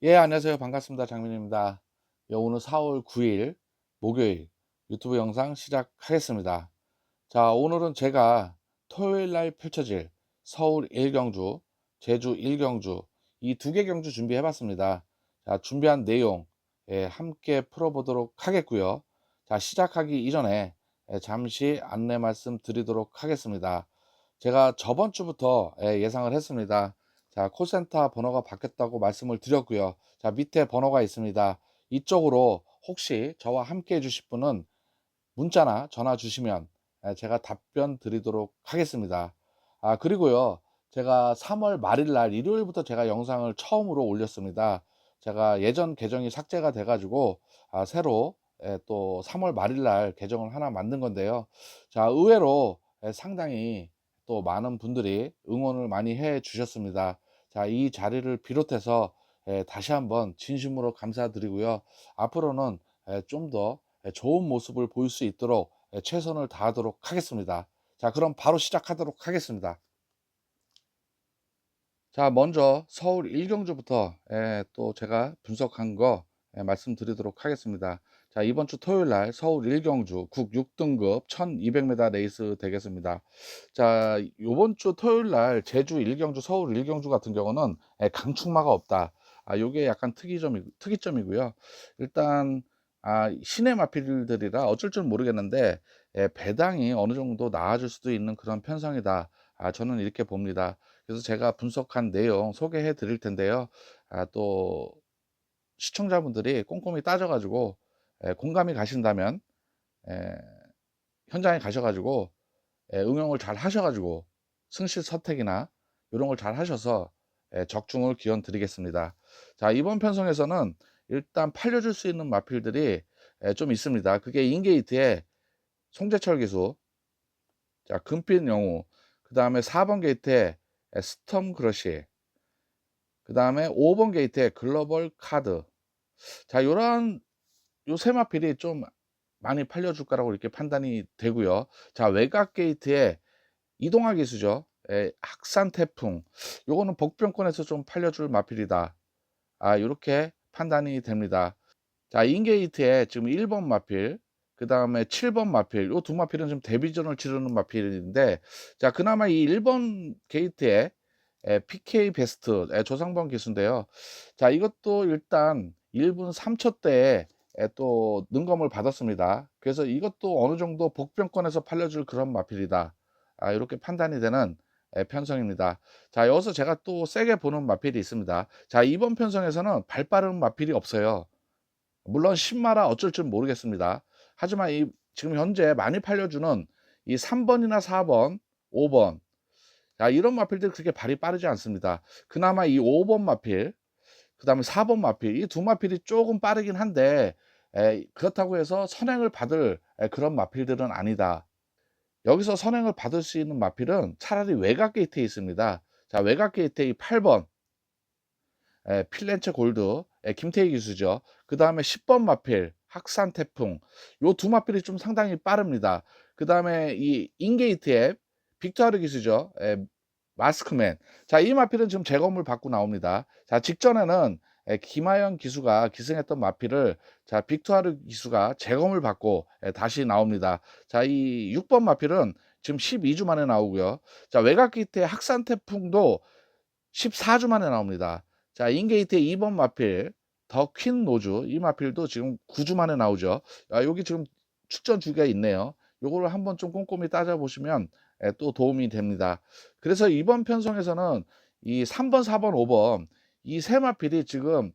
예, 안녕하세요. 반갑습니다. 장민입니다. 예, 오늘 4월 9일 목요일 유튜브 영상 시작하겠습니다. 자, 오늘은 제가 토요일 날 펼쳐질 서울 1경주, 제주 1경주 이 두 개 경주 준비해 봤습니다. 자, 준비한 내용 함께 풀어보도록 하겠고요. 자, 시작하기 이전에 잠시 안내 말씀 드리도록 하겠습니다. 제가 저번 주부터 예상을 했습니다. 자, 콜센터 번호가 바뀌었다고 말씀을 드렸고요. 자, 밑에 번호가 있습니다. 이쪽으로 혹시 저와 함께 해 주실 분은 문자나 전화 주시면 제가 답변 드리도록 하겠습니다. 그리고요. 제가 3월 말일 날 일요일부터 제가 영상을 처음으로 올렸습니다. 제가 예전 계정이 삭제가 돼 가지고 새로 또 3월 말일 날 계정을 하나 만든 건데요. 자, 의외로 상당히 또 많은 분들이 응원을 많이 해 주셨습니다. 자, 이 자리를 비롯해서 다시 한번 진심으로 감사드리고요. 앞으로는 좀더 좋은 모습을 보일 수 있도록 최선을 다하도록 하겠습니다. 자, 그럼 바로 시작하도록 하겠습니다. 자, 먼저 서울 1경주부터 또 제가 분석한 거 말씀드리도록 하겠습니다. 자, 이번 주 토요일 날 서울 1경주 국 6등급 1200m 레이스 되겠습니다. 자, 요번 주 토요일 날 제주 1경주, 서울 1경주 같은 경우는 강축마가 없다. 요게 약간 특이점이고요. 일단 시내 마필들이라 어쩔 줄 모르겠는데 배당이 어느 정도 나아질 수도 있는 그런 편성이다. 저는 이렇게 봅니다. 그래서 제가 분석한 내용 소개해 드릴 텐데요. 또 시청자분들이 꼼꼼히 따져 가지고 공감이 가신다면 에, 현장에 가셔 가지고 응용을 잘 하셔 가지고 승실 선택이나 이런 걸 잘 하셔서 적중을 기원 드리겠습니다. 자, 이번 편성에서는 일단 팔려 줄 수 있는 마필들이 좀 있습니다. 그게 인게이트에 송재철 기수, 자 금빛 영웅, 그다음에 4번 게이트에 스톰 크러쉬, 그다음에 5번 게이트에 글로벌 카드. 자, 요런 요 세 마필이 좀 많이 팔려 줄 거라고 이렇게 판단이 되고요. 자, 외곽 게이트에 이동화 기수죠. 학산 태풍. 요거는 복병권에서 좀 팔려 줄 마필이다. 요렇게 판단이 됩니다. 자, 인게이트에 지금 1번 마필, 그다음에 7번 마필, 요 두 마필은 지금 데뷔전을 치르는 마필인데, 자, 그나마 이 1번 게이트에 PK 베스트 조상범 기수인데요. 자, 이것도 일단 1분 3초 대에 또 능검을 받았습니다. 그래서 이것도 어느 정도 복병권에서 팔려줄 그런 마필이다. 요렇게 판단이 되는 편성입니다. 자, 여기서 제가 또 세게 보는 마필이 있습니다. 자, 이번 편성에서는 발 빠른 마필이 없어요. 물론 신마라 어쩔 줄 모르겠습니다. 하지만 이 지금 현재 많이 팔려주는 이 3 번이나 4번, 5번, 이런 마필들이 그렇게 발이 빠르지 않습니다. 그나마 이 5번 마필, 그다음에 4번 마필, 이 두 마필이 쪼금 빠르긴 한데 그렇다고 해서 선행을 받을 그런 마필들은 아니다. 여기서 선행을 받을 수 있는 마필은 차라리 외곽 게이트에 있습니다. 자, 외곽 게이트에 이 8번 필렌체 골드 김태희 기수죠. 그다음에 10번 마필 학산 태풍, 요 두 마필이 좀 상당히 빠릅니다. 그다음에 이 인게이트의 빅토르 기수죠. 마스크맨. 자, 이 마필은 지금 재검을 받고 나옵니다. 자, 직전에는 김하영 기수가 기승했던 마필을 자 빅토르 기수가 재검을 받고 다시 나옵니다. 자, 이 6번 마필은 지금 12주 만에 나오고요. 자, 외곽 게이트의 학산 태풍도 14주 만에 나옵니다. 자, 인게이트의 2번 마필 더 퀸 노즈, 이 마필도 지금 9주 만에 나오죠. 여기 지금 축전 주기가 있네요. 요거를 한번 좀 꼼꼼히 따져 보시면 또 도움이 됩니다. 그래서 이번 편성에서는 이 3 번, 4번, 5번 이 세 마필이 지금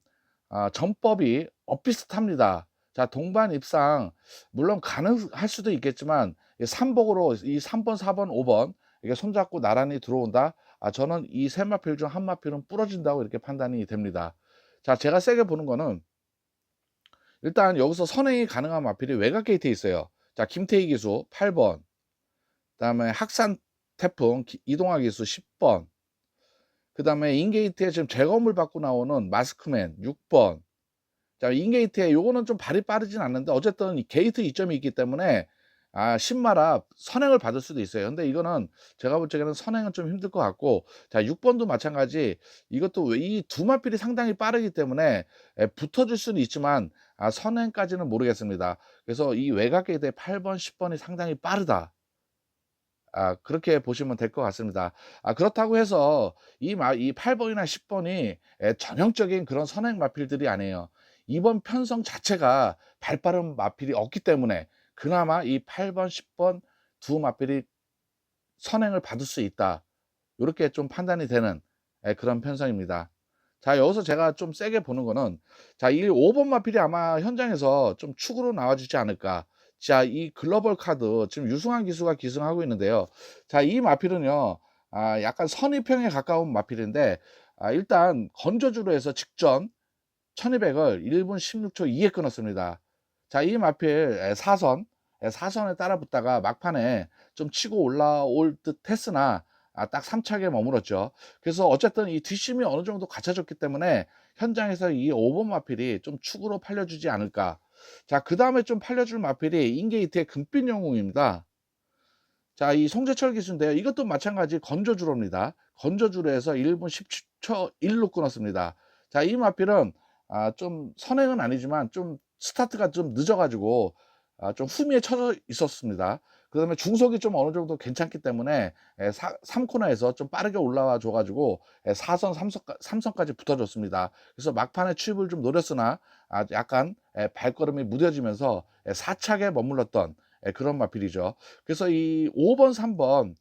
전법이 엇비슷합니다. 자, 동반 입상 물론 가능할 수도 있겠지만 이 삼복으로 이 3 번, 4번, 5번 이게 손잡고 나란히 들어온다. 저는 이 세 마필 중 한 마필은 부러진다고 이렇게 판단이 됩니다. 자, 제가 세게 보는 거는 일단 여기서 선행이 가능한 마필이 외곽 게이트에 있어요. 자, 김태희 기수 8 번, 그다음에 학산 태풍 이동화 기수 10 번, 그다음에 인게이트에 지금 재검을 받고 나오는 마스크맨 6 번. 자, 인게이트에 요거는 좀 발이 빠르진 않는데 어쨌든 이 게이트 이점이 있기 때문에 신마라 선행을 받을 수도 있어요. 근데 이거는 제가 볼 적에는 선행은 좀 힘들 것 같고, 자 6 번도 마찬가지. 이것도 왜 이 두 마필이 상당히 빠르기 때문에 붙어줄 수는 있지만 선행까지는 모르겠습니다. 그래서 이 외곽게이트의 8 번, 10 번이 상당히 빠르다. 그렇게 보시면 될 것 같습니다. 그렇다고 해서 이 8 번이나 10 번이 전형적인 그런 선행 마필들이 아니에요. 이번 편성 자체가 발빠른 마필이 없기 때문에 그나마 이 8 번, 10번 두 마필이 선행을 받을 수 있다. 요렇게 좀 판단이 되는 그런 편성입니다. 자 여기서 제가 좀 세게 보는 거는, 자 이 5번 마필이 아마 현장에서 좀 축으로 나와 주지 않을까. 자 이 글로벌 카드 지금 유승환 기수가 기승하고 있는데요. 자 이 마필은요, 약간 선입형에 가까운 마필인데, 일단 건저주로 해서 직전 1200을 1분 16초 2에 끊었습니다. 자 이 마필 사선, 사선에 따라 붙다가 막판에 좀 치고 올라올 듯 했으나 딱 3 착에 머물렀죠. 그래서 어쨌든 이 뒷심이 어느 정도 갖춰졌기 때문에 현장에서 이 5번 마필이 좀 축으로 팔려주지 않을까. 자 그다음에 좀 팔려줄 마필이 인게이트의 금빛 영웅입니다. 자 이 송재철 기수인데요. 이것도 마찬가지 건저주로입니다. 건저주로 해서 1분 17초 1로 끊었습니다. 자 이 마필은 좀 선행은 아니지만 좀 스타트가 좀 늦어 가지고 좀 후미에 처져 있었습니다. 그다음에 중속이 좀 어느 정도 괜찮기 때문에 3 코너에서 좀 빠르게 올라와 줘 가지고 4 선, 3 선까지 붙어 줬습니다. 그래서 막판에 추입을 좀 노렸으나 약간 발걸음이 무뎌지면서 4 착에 머물렀던 그런 마필이죠. 그래서 이 5 번, 3 번,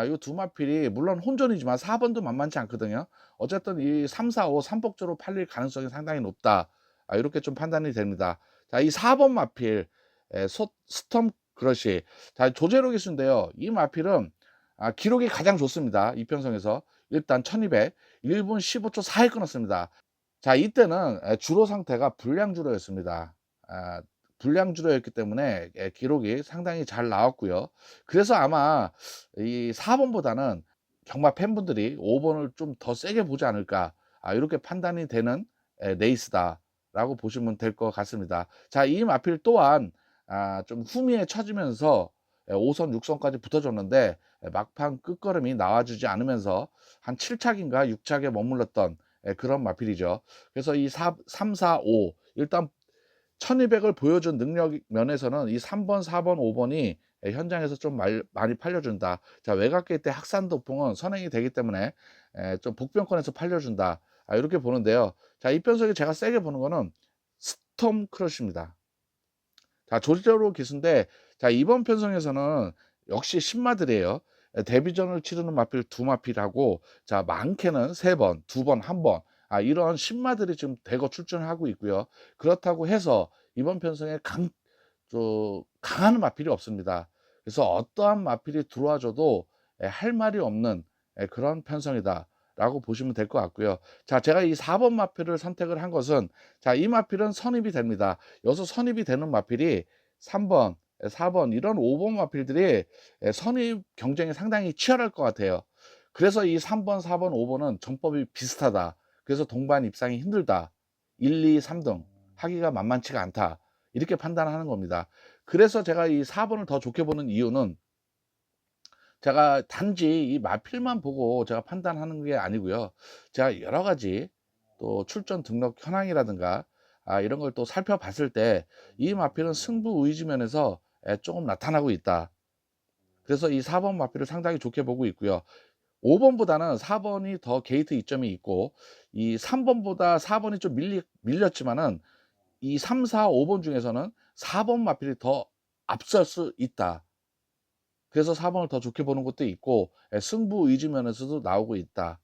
요 두 마필이 물론 혼전이지만 4 번도 만만치 않거든요. 어쨌든 이 3, 4, 5 삼복조로 팔릴 가능성이 상당히 높다. 요렇게 좀 판단이 됩니다. 자 이 4번 마필, 소 스톰 크러쉬. 자 조제로 기수인데요. 이 마필은 기록이 가장 좋습니다, 이 편성에서. 일단 1200 1분 15초 4에 끊었습니다. 자 이때는 주로 상태가 불량주로였습니다. 불량주로였기 때문에 기록이 상당히 잘 나왔고요. 그래서 아마 이 4 번보다는 경마 팬분들이 5 번을 좀 더 세게 보지 않을까, 이렇게 판단이 되는 레이스다라고 보시면 될 것 같습니다. 자 이 마필 또한 좀 후미에 처지면서 5 선, 6 선까지 붙어줬는데 막판 끝걸음이 나와주지 않으면서 한 7 착인가 6 착에 머물렀던 그런 마필이죠. 그래서 이 3, 4, 5 일단 1200을 보여준 능력 면에서는 이 3 번, 4 번, 5 번이 현장에서 좀 많이 팔려준다. 자 외곽게이트 학산 도풍은 선행이 되기 때문에 좀 복병권에서 팔려준다. 이렇게 보는데요. 자 이 편성이 제가 세게 보는 거는 스톰 크러쉬입니다. 자 조지저로 기수인데, 자 이번 편성에서는 역시 신마들이에요. 데뷔전을 치르는 마필 두 마필하고, 자 많게는 3 번, 2 번, 1 번, 이런 신마들이 지금 대거 출전을 하고 있고요. 그렇다고 해서 이번 편성에 강한 마필이 없습니다. 그래서 어떠한 마필이 들어와 줘도 할 말이 없는 그런 편성이다라고 보시면 될 것 같고요. 자 제가 이 4번 마필을 선택을 한 것은, 자 이 마필은 선입이 됩니다. 여기서 선입이 되는 마필이 3 번, 4번 이런 5번 마필들이 선입 경쟁이 상당히 치열할 것 같아요. 그래서 이 3 번, 4 번, 5 번은 전법이 비슷하다. 그래서 동반 입상이 힘들다. 1, 2, 3등 하기가 만만치가 않다. 이렇게 판단하는 겁니다. 그래서 제가 이 4 번을 더 좋게 보는 이유는, 제가 단지 이 마필만 보고 제가 판단하는 게 아니고요. 제가 여러 가지 또 출전 등록 현황이라든가 이런 걸 또 살펴봤을 때 이 마필은 승부 의지 면에서 조금 나타나고 있다. 그래서 이 4번 마필을 상당히 좋게 보고 있고요. 5 번보다는 4 번이 더 게이트 이점이 있고, 이 3 번보다 4 번이 좀 밀렸지만은 이 3, 4, 5번 중에서는 4번 마필이 더 앞설 수 있다. 그래서 4 번을 더 좋게 보는 것도 있고, 승부 의지 면에서도 나오고 있다.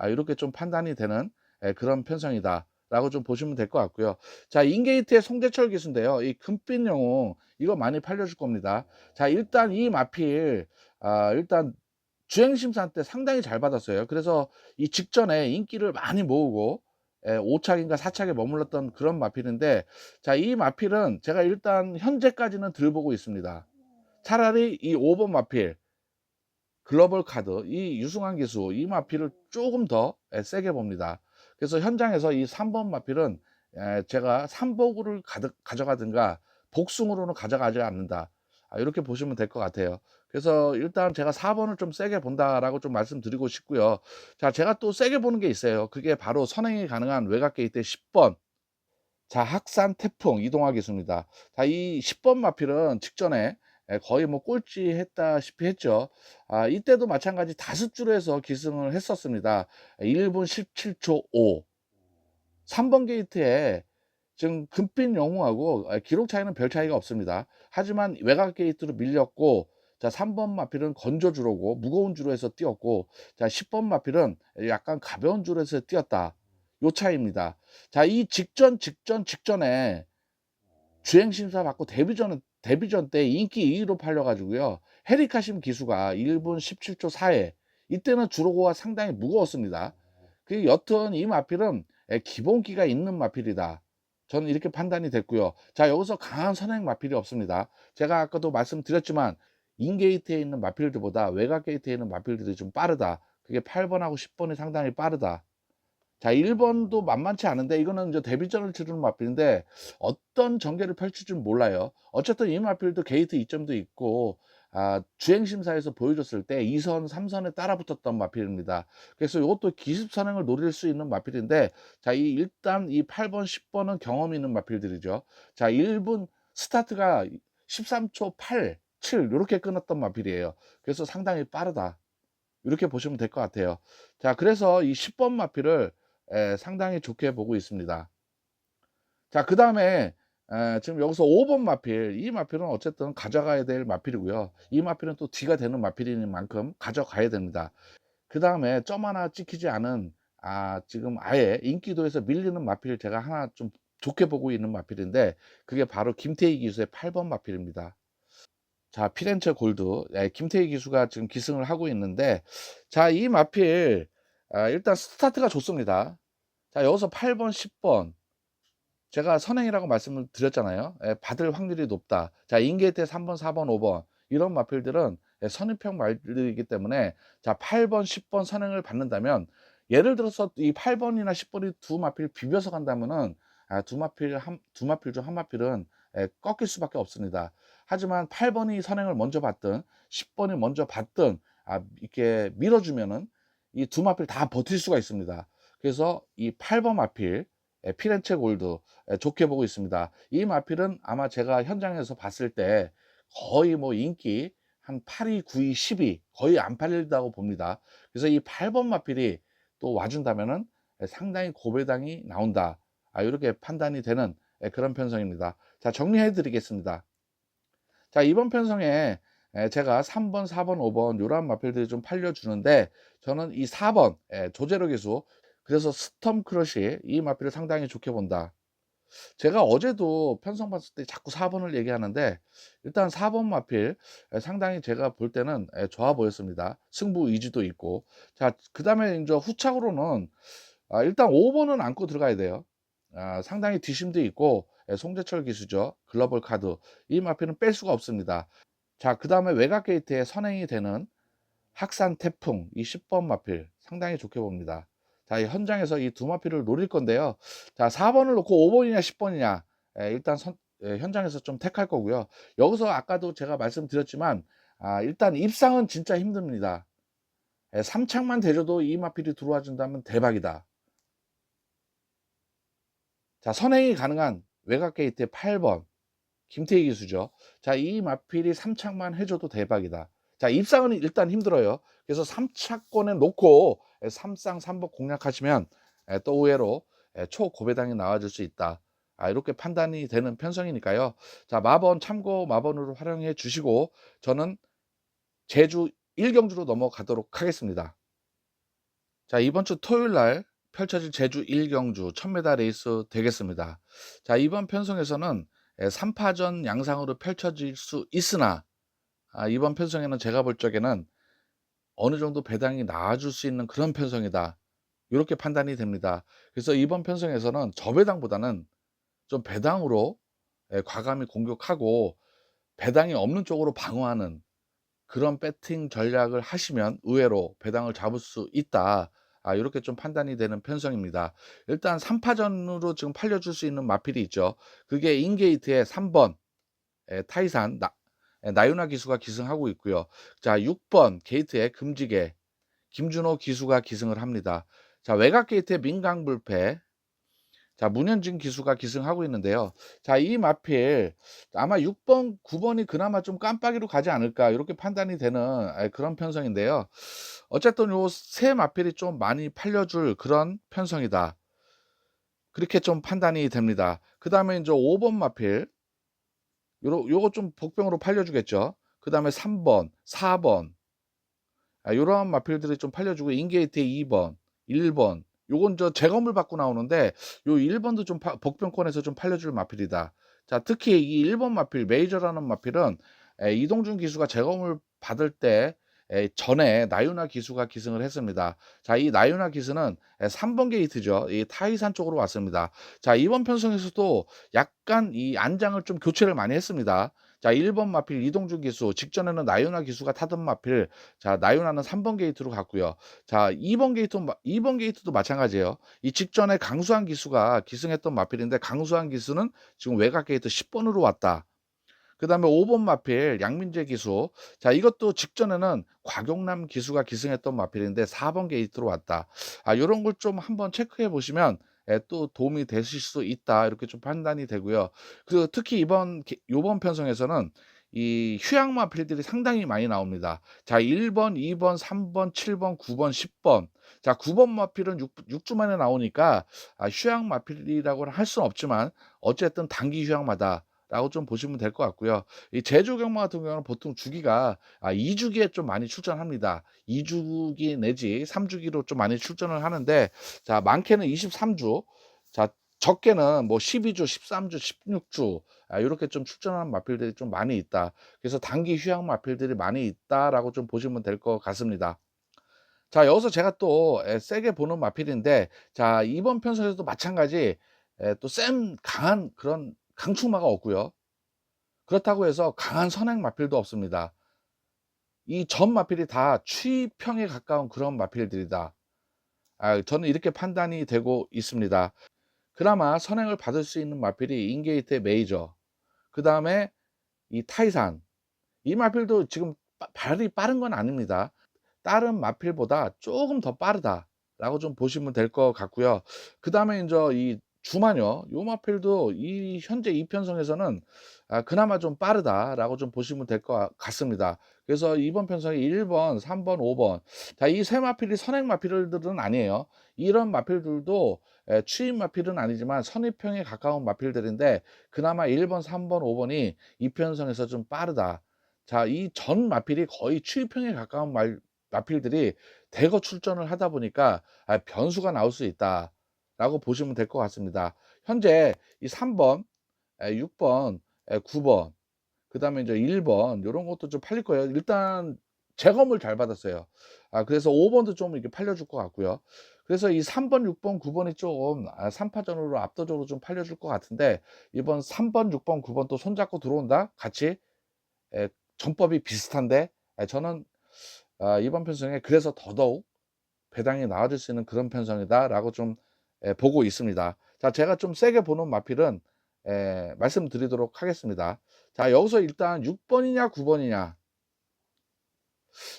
이렇게 좀 판단이 되는 그런 편성이다라고 좀 보시면 될 것 같고요. 자 인게이트의 송재철 기수인데요. 이 금빛 영웅 이거 많이 팔려줄 겁니다. 자 일단 이 마필, 일단 주행 심사 때 상당히 잘 받았어요. 그래서 이 직전에 인기를 많이 모으고 5 착인가 4 착에 머물렀던 그런 마필인데, 자 이 마필은 제가 일단 현재까지는 덜 보고 있습니다. 차라리 이 5번 마필 글로벌 카드 이 유승환 기수 이 마필을 쪼금 더 세게 봅니다. 그래서 현장에서 이 3번 마필은 제가 3 복으로 가득 가져가든가 복승으로는 가져가지 않는다. 이렇게 보시면 될 것 같아요. 그래서 일단 제가 4 번을 좀 세게 본다라고 좀 말씀드리고 싶고요. 자, 제가 또 세게 보는 게 있어요. 그게 바로 선행이 가능한 외곽 게이트의 10 번. 자, 학산 태풍 이동화 기수입니다. 자, 이 10번 마필은 직전에 거의 뭐 꼴찌했다시피 했죠. 이때도 마찬가지 다섯 줄에서 기승을 했었습니다. 1분 17초 5. 3번 게이트에 지금 금빛 영웅하고 기록 차이는 별 차이가 없습니다. 하지만 외곽 게이트로 밀렸고, 자, 3번 마필은 건조 주로고 무거운 주로에서 뛰었고, 자, 10번 마필은 약간 가벼운 주로에서 뛰었다. 요 차이입니다. 자, 이 직전에 주행 심사 받고 데뷔전 때 인기 2 위로 팔려 가지고요. 헤리카심 기수가 1분 17초 4에 이때는 주로고가 상당히 무거웠습니다. 여튼 이 마필은 기본기가 있는 마필이다. 저는 이렇게 판단이 됐고요. 자, 여기서 강한 선행 마필이 없습니다. 제가 아까도 말씀드렸지만 인게이트에 있는 마필들보다 외곽 게이트에 있는 마필들이 좀 빠르다. 그게 8 번하고 10 번이 상당히 빠르다. 자, 1 번도 만만치 않은데 이거는 이제 데뷔전을 치르는 마필인데 어떤 전개를 펼칠 줄 몰라요. 어쨌든 이 마필도 게이트 이점도 있고, 주행 심사에서 보여줬을 때 2 선, 3 선에 따라붙었던 마필입니다. 그래서 이것도 기습 선행을 노릴 수 있는 마필인데, 자, 일단 이 8 번, 10 번은 경험 있는 마필들이죠. 자, 1분 스타트가 13초 8, 7 요렇게 끊었던 마필이에요. 그래서 상당히 빠르다. 이렇게 보시면 될 것 같아요. 자, 그래서 이 10번 마필을 상당히 좋게 보고 있습니다. 자, 그다음에 지금 여기서 5번 마필, 이 마필은 어쨌든 가져가야 될 마필이고요. 이 마필은 또 뒤가 되는 마필인 만큼 가져가야 됩니다. 그다음에 점 하나 찍히지 않은, 지금 아예 인기도에서 밀리는 마필 제가 하나 좀 좋게 보고 있는 마필인데, 그게 바로 김태희 기수의 8번 마필입니다. 자, 피렌체 골드. 김태희 기수가 지금 기승을 하고 있는데, 자, 이 마필 일단 스타트가 좋습니다. 자, 여기서 8 번, 10번 제가 선행이라고 말씀을 드렸잖아요. 받을 확률이 높다. 자, 인게이트에 3 번, 4 번, 5번 이런 마필들은 선입형 말들이기 때문에, 자, 8 번, 10번 선행을 받는다면, 예를 들어서 이 8 번이나 10 번이 두 마필 비벼서 간다면은 두 마필 중 한 마필은 꺾일 수밖에 없습니다. 하지만 8 번이 선행을 먼저 받든 10 번이 먼저 받든 이렇게 밀어 주면은 이 두 마필 다 버틸 수가 있습니다. 그래서 이 8번 마필, 피렌체 골드 좋게 보고 있습니다. 이 마필은 아마 제가 현장에서 봤을 때 거의 뭐 인기 한 8 위, 9 위, 10위 거의 안 팔린다고 봅니다. 그래서 이 8번 마필이 또 와 준다면은 상당히 고배당이 나온다. 요렇게 판단이 되는 그런 편성입니다. 자, 정리해 드리겠습니다. 자, 이번 편성에 제가 3 번, 4 번, 5번 요런 마필들이 좀 팔려 주는데, 저는 이 4 번 조제로 기수, 그래서 스톰 크러쉬 이 마필을 상당히 좋게 본다. 제가 어제도 편성 봤을 때 자꾸 4 번을 얘기하는데, 일단 4번 마필 상당히 제가 볼 때는 좋아 보였습니다. 승부 의지도 있고. 자, 그다음에 인제 후착으로는 일단 5 번은 안고 들어가야 돼요. 상당히 뒷심도 있고, 송재철 기수죠. 글로벌 카드. 이 마필은 뺄 수가 없습니다. 자, 그다음에 외곽 게이트에 선행이 되는 학산 태풍 이 10번 마필 상당히 좋게 봅니다. 자, 이 현장에서 이 두 마필을 노릴 건데요. 자, 4 번을 놓고 5 번이냐 10 번이냐, 일단 현장에서 좀 택할 거고요. 여기서 아까도 제가 말씀드렸지만 일단 입상은 진짜 힘듭니다. 3 착만 대줘도 이 마필이 들어와 준다면 대박이다. 자, 선행이 가능한 외곽 게이트의 8번 김태희 기수죠. 자, 이 마필이 3 착만 해 줘도 대박이다. 자, 입상은 일단 힘들어요. 그래서 3 차권에 놓고 3쌍 3복 공략하시면 또 의외로 초고배당이 나와줄 수 있다. 이렇게 판단이 되는 편성이니까요. 자, 마번 참고 마번으로 활용해 주시고, 저는 제주 1 경주로 넘어가도록 하겠습니다. 자, 이번 주 토요일 날 펼쳐질 제주 1 경주 1000m 레이스 되겠습니다. 자, 이번 편성에서는 3 파전 양상으로 펼쳐질 수 있으나, 이번 편성에는 제가 볼 적에는 어느 정도 배당이 나와줄 수 있는 그런 편성이다. 요렇게 판단이 됩니다. 그래서 이번 편성에서는 저배당보다는 좀 배당으로 과감히 공격하고 배당이 없는 쪽으로 방어하는 그런 배팅 전략을 하시면 의외로 배당을 잡을 수 있다. 요렇게 좀 판단이 되는 편성입니다. 일단 3 파전으로 지금 팔려 줄 수 있는 마필이 있죠. 그게 인게이트의 3번 타이산 나윤아 기수가 기승하고 있고요. 자 6번 게이트에 금지개 김준호 기수가 기승을 합니다. 자 외곽 게이트에 민강불패 자 문현진 기수가 기승하고 있는데요. 자 이 마필 아마 6번 9번이 그나마 좀 깜빡이로 가지 않을까 이렇게 판단이 되는 그런 편성인데요. 어쨌든 요 세 마필이 좀 많이 팔려줄 그런 편성이다. 그렇게 좀 판단이 됩니다. 그다음에 인제 5번 마필 요거 좀 복병으로 팔려주겠죠. 그다음에 3 번, 4 번 요런 마필들이 좀 팔려주고 인게이트의 2 번, 1 번 요건 재검을 받고 나오는데 요 1 번도 좀 복병권에서 좀 팔려줄 마필이다. 자 특히 이 1번 마필 메이저라는 마필은 이동준 기수가 재검을 받을 때 전에 나윤아 기수가 기승을 했습니다. 자 이 나윤아 기수는 3번 게이트죠. 이 타이산 쪽으로 왔습니다. 자 이번 편성에서도 약간 이 안장을 좀 교체를 많이 했습니다. 자 1번 마필 이동준 기수 직전에는 나윤아 기수가 타던 마필 자 나윤아는 3번 게이트로 갔고요. 자 2번 게이트도 마찬가지예요. 이 직전에 강수환 기수가 기승했던 마필인데 강수환 기수는 지금 외곽 게이트 10 번으로 왔다. 그다음에 5번 마필 양민재 기수. 자 이것도 직전에는 곽용남 기수가 기승했던 마필인데 4번 게이트로 왔다. 요런 걸 좀 한번 체크해 보시면 또 도움이 되실 수 있다. 이렇게 좀 판단이 되고요. 그리고 특히 요번 편성에서는 이 휴양 마필들이 상당히 많이 나옵니다. 자 1 번, 2 번, 3 번, 7 번, 9 번, 10 번. 자 9번 마필은 6주 만에 나오니까 휴양 마필이라고는 할 수는 없지만 어쨌든 단기 휴양마다 라고 좀 보시면 될 것 같고요. 이 제주 경마 같은 경우는 보통 주기가 2 주기에 좀 많이 출전합니다. 2 주기 내지 3 주기로 좀 많이 출전을 하는데 자 많게는 23 주, 자 적게는 뭐 12 주, 13 주, 16주 요렇게 좀 출전하는 마필들이 좀 많이 있다. 그래서 단기 휴양 마필들이 많이 있다라고 좀 보시면 될 것 같습니다. 자 여기서 제가 또 세게 보는 마필인데 자 이번 편성에서도 마찬가지 또 강한 그런 강축마가 없고요. 그렇다고 해서 강한 선행 마필도 없습니다. 이 전 마필이 다 추이평에 가까운 그런 마필들이다. 저는 이렇게 판단이 되고 있습니다. 그나마 선행을 받을 수 있는 마필이 인게이트의 메이저, 그다음에 이 타이산. 이 마필도 지금 발이 빠른 건 아닙니다. 다른 마필보다 쪼금 더 빠르다라고 좀 보시면 될 것 같고요. 그다음에 인제 이 주마녀 요 마필도 이 현재 이 편성에서는 그나마 좀 빠르다라고 좀 보시면 될 것 같습니다. 그래서 이번 편성에 1 번, 3 번, 5번 자 이 세 마필이 선행 마필들은 아니에요. 이런 마필들도 추임 마필은 아니지만 선입형에 가까운 마필들인데 그나마 1 번, 3 번, 5 번이 이 편성에서 좀 빠르다. 자 이 전 마필이 거의 추이평에 가까운 마필들이 대거 출전을 하다 보니까 변수가 나올 수 있다라고 보시면 될 것 같습니다. 현재 이 3 번, 6 번, 9번 그다음에 인제 1번 요런 것도 좀 팔릴 거예요. 일단 재검을 잘 받았어요. 그래서 5 번도 좀 이렇게 팔려줄 것 같고요. 그래서 이 3 번, 6 번, 9 번이 좀 3 파전으로 압도적으로 좀 팔려줄 것 같은데 이번 3 번, 6 번, 9번 또 손잡고 들어온다 같이 전법이 비슷한데 저는 이번 편성에 그래서 더더욱 배당이 나아질 수 있는 그런 편성이다라고 좀 보고 있습니다. 자 제가 좀 세게 보는 마필은 말씀드리도록 하겠습니다. 자 여기서 일단 6 번이냐 9 번이냐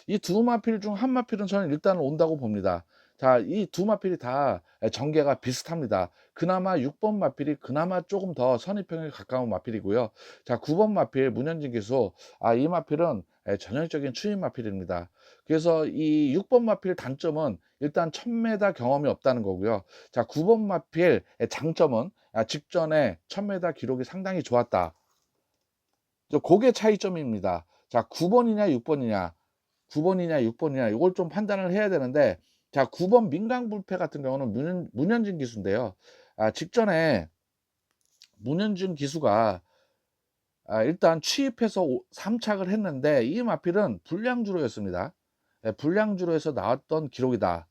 이 두 마필 중 한 마필은 저는 일단 온다고 봅니다. 자 이 두 마필이 다 전개가 비슷합니다. 그나마 6번 마필이 그나마 쪼금 더 선입형에 가까운 마필이고요. 자 9번 마필 문현진 기수 이 마필은 전형적인 추임 마필입니다. 그래서 이 6번 마필 단점은 일단 1000m 경험이 없다는 거고요. 자 9번 마필의 장점은 직전에 1000m 기록이 상당히 좋았다. 고게 차이점입니다. 자 9 번이냐 6 번이냐 9 번이냐 6 번이냐 요걸 좀 판단을 해야 되는데 자 9번 민강불패 같은 경우는 문현진 기수인데요. 직전에 문현진 기수가 일단 취입해서 3 착을 했는데 이 마필은 불량주로였습니다. 불량주로에서 나왔던 기록이다라고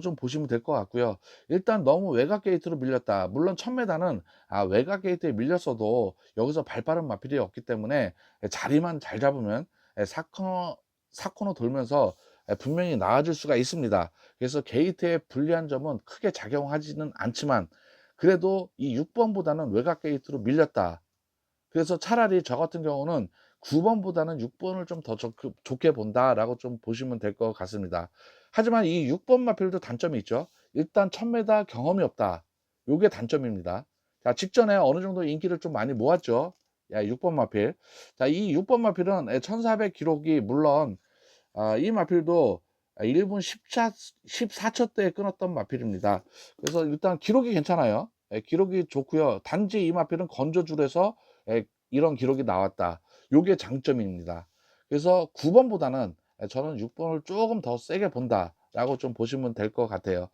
좀 보시면 될 것 같고요. 일단 너무 외곽 게이트로 밀렸다. 물론 1000m는 외곽 게이트에 밀렸어도 여기서 발 빠른 마필이 없기 때문에 자리만 잘 잡으면 4 코너 돌면서 분명히 나아질 수가 있습니다. 그래서 게이트의 불리한 점은 크게 작용하지는 않지만 그래도 이 6 번보다는 외곽 게이트로 밀렸다. 그래서 차라리 저 같은 경우는 9번보다는 6번을 좀 더 좋게 본다라고 좀 보시면 될 것 같습니다. 하지만 이 6번 마필도 단점이 있죠. 일단 1000m 경험이 없다. 요게 단점입니다. 자, 직전에 어느 정도 인기를 좀 많이 모았죠. 야, 6번 마필. 자, 이 6번 마필은 1400 기록이 물론 이 마필도 1분 14초대에 끊었던 마필입니다. 그래서 일단 기록이 괜찮아요. 기록이 좋고요. 단지 이 마필은 건조줄에서 이런 기록이 나왔다. 요게 장점입니다. 그래서 9번보다는 저는 6번을 조금 더 세게 본다라고 좀 보시면 될 것 같아요.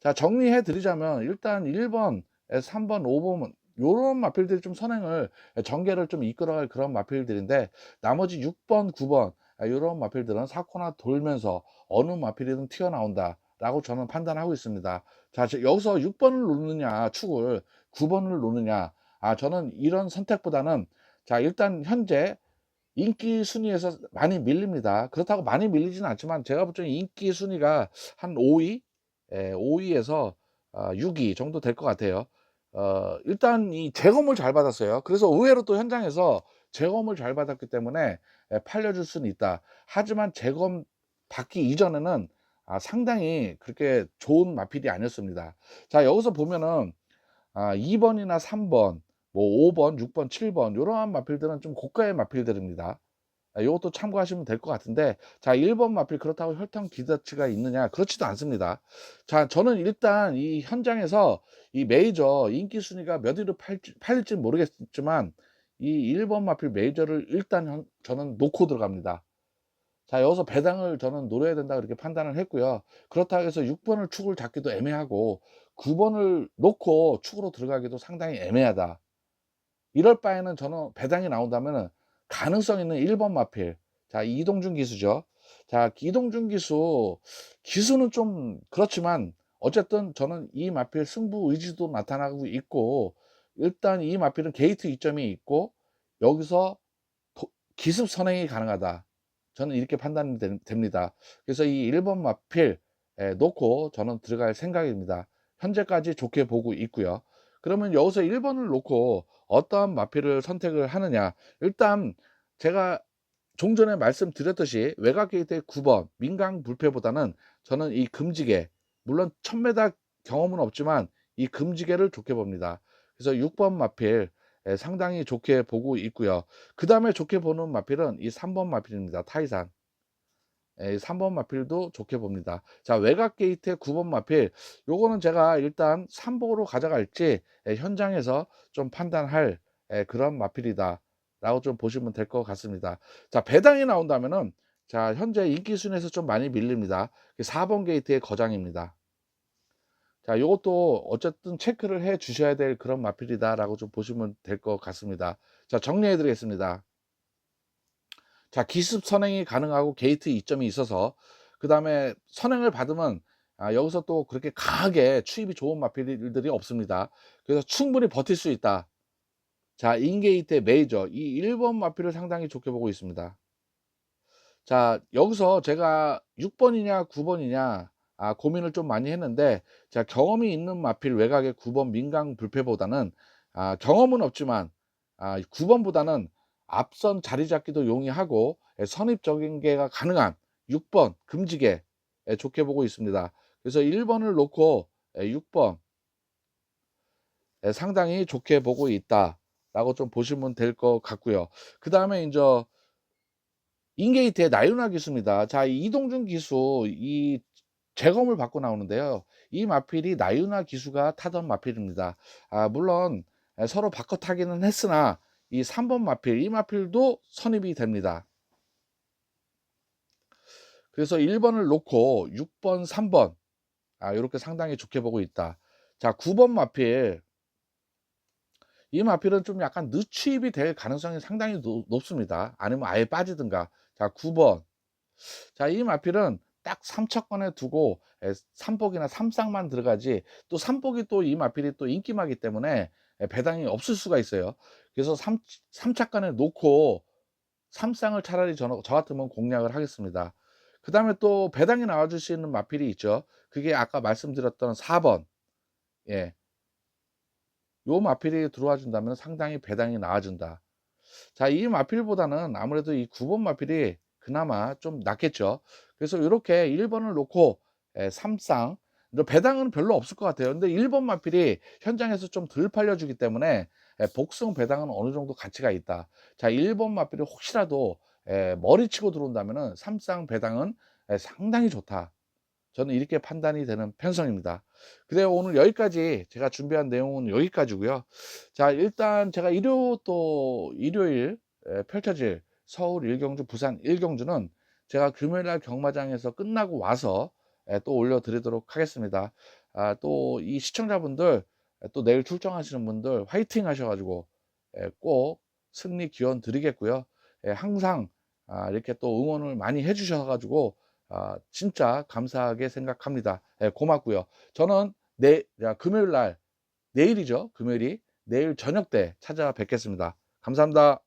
자, 정리해 드리자면 일단 1번, 3번, 5번 요런 마필들이 좀 선행을 전개를 좀 이끌어갈 그런 마필들인데, 나머지 6번, 9번 요런 마필들은 4코나 돌면서 어느 마필이든 튀어나온다라고 저는 판단하고 있습니다. 자, 여기서 6번을 놓느냐 축을 9번을 놓느냐, 저는 이런 선택보다는 자, 일단 현재 인기 순위에서 많이 밀립니다. 그렇다고 많이 밀리지는 않지만 제가 볼 때는 인기 순위가 한 5위, 5위에서 6위 정도 될 것 같아요. 일단 이 재검을 잘 받았어요. 그래서 의외로 또 현장에서 재검을 잘 받았기 때문에 팔려줄 수는 있다. 하지만 재검 받기 이전에는 상당히 그렇게 좋은 마필이 아니었습니다. 자, 여기서 보면은 2번이나 3번, 뭐 5번, 6번, 7번 요러한 마필들은 좀 고가의 마필들입니다. 요것도 참고하시면 될 것 같은데, 자, 1번 마필 그렇다고 혈통 기대치가 있느냐? 그렇지도 않습니다. 자, 저는 일단 이 현장에서 이 메이저 인기 순위가 몇 위로 팔릴지 모르겠지만 이 1번 마필 메이저를 일단 저는 놓고 들어갑니다. 자, 여기서 배당을 저는 노려야 된다 그렇게 판단을 했고요. 그렇다고 해서 6번을 축을 잡기도 애매하고 9번을 놓고 축으로 들어가기도 상당히 애매하다. 이럴 바에는 저는 배당이 나온다면은 가능성 있는 1번 마필. 자, 이동준 기수죠. 자, 이동준 기수는 좀 그렇지만 어쨌든 저는 이 마필 승부 의지도 나타나고 있고, 일단 이 마필은 게이트 이점이 있고 여기서 기습 선행이 가능하다. 저는 이렇게 판단이 됩니다. 그래서 이 1번 마필 놓고 저는 들어갈 생각입니다. 현재까지 좋게 보고 있고요. 그러면 여기서 1번을 놓고 어떠한 마필을 선택을 하느냐. 일단 제가 종전에 말씀드렸듯이 외곽 게이트의 9번 민강 불패보다는 저는 이 금지개, 물론 1000m 경험은 없지만 이 금지개를 좋게 봅니다. 그래서 6번 마필 상당히 좋게 보고 있고요. 그 다음에 좋게 보는 마필은 이 3번 마필입니다. 타이산. 3번 마필도 좋게 봅니다. 자, 외곽 게이트의 9번 마필, 요거는 제가 일단 3복으로 가져갈지 현장에서 좀 판단할 그런 마필이다 라고 좀 보시면 될 것 같습니다. 자, 배당이 나온다면은 자, 현재 인기 순에서 좀 많이 밀립니다. 4번 게이트의 거장입니다. 자, 요것도 어쨌든 체크를 해 주셔야 될 그런 마필이다 라고 좀 보시면 될 것 같습니다. 자, 정리해 드리겠습니다. 자, 기습 선행이 가능하고 게이트 이점이 있어서, 그 다음에 선행을 받으면 여기서 또 그렇게 강하게 추입이 좋은 마필들이 없습니다. 그래서 충분히 버틸 수 있다. 자, 인게이트의 메이저 이 1번 마필을 상당히 좋게 보고 있습니다. 자, 여기서 제가 6번이냐 9번이냐 고민을 좀 많이 했는데, 자, 경험이 있는 마필 외곽의 9번 민강 불패보다는 경험은 없지만 9번보다는 앞선 자리 잡기도 용이하고 선입적인 게가 가능한 6번 금지개 좋게 보고 있습니다. 그래서 1번을 놓고 6번 상당히 좋게 보고 있다라고 좀 보시면 될 것 같고요. 그 다음에 이제 인게이트의 나윤화 기수입니다. 자, 이 이동준 기수 이 재검을 받고 나오는데요. 이 마필이 나윤화 기수가 타던 마필입니다. 물론 서로 바꿔 타기는 했으나 이 3번 마필, 이 마필도 선입이 됩니다. 그래서 1번을 놓고 6번, 3번 이렇게 상당히 좋게 보고 있다. 자, 9번 마필, 이 마필은 좀 약간 늦추입이 될 가능성이 상당히 높습니다. 아니면 아예 빠지든가. 자, 9번. 자, 이 마필은 딱 3차권에 두고 3복이나 3쌍만 들어가지, 또 3복이 또 이 마필이 또 인기마기 때문에 배당이 없을 수가 있어요. 그래서 3차권에 놓고 3쌍을 차라리 저 같으면 공략을 하겠습니다. 그 다음에 또 배당이 나와줄 수 있는 마필이 있죠. 그게 아까 말씀드렸던 4번. 예. 요 마필이 들어와 준다면 상당히 배당이 나와준다. 자, 이 마필보다는 아무래도 이 9번 마필이 그나마 좀 낫겠죠. 그래서 요렇게 1 번을 놓고 3쌍, 배당은 별로 없을 것 같아요. 근데 1번 마필이 현장에서 좀 덜 팔려주기 때문에 복숭 배당은 어느 정도 가치가 있다. 자, 1번 마필이 혹시라도 머리 치고 들어온다면은 3쌍 배당은 상당히 좋다. 저는 이렇게 판단이 되는 편성입니다. 그래요. 오늘 여기까지 제가 준비한 내용은 여기까지고요. 자, 일단 제가 일요일 펼쳐질 서울 1경주, 부산 1경주는 제가 금요일 날 경마장에서 끝나고 와서 또 올려드리도록 하겠습니다. 또 이 시청자분들, 또 내일 출정하시는 분들 화이팅 하셔 가지고 꼭 승리 기원 드리겠고요. 항상 이렇게 또 응원을 많이 해 주셔 가지고 진짜 감사하게 생각합니다. 고맙고요. 저는 금요일 날, 내일이죠. 금요일이 내일 저녁 때 찾아뵙겠습니다. 감사합니다.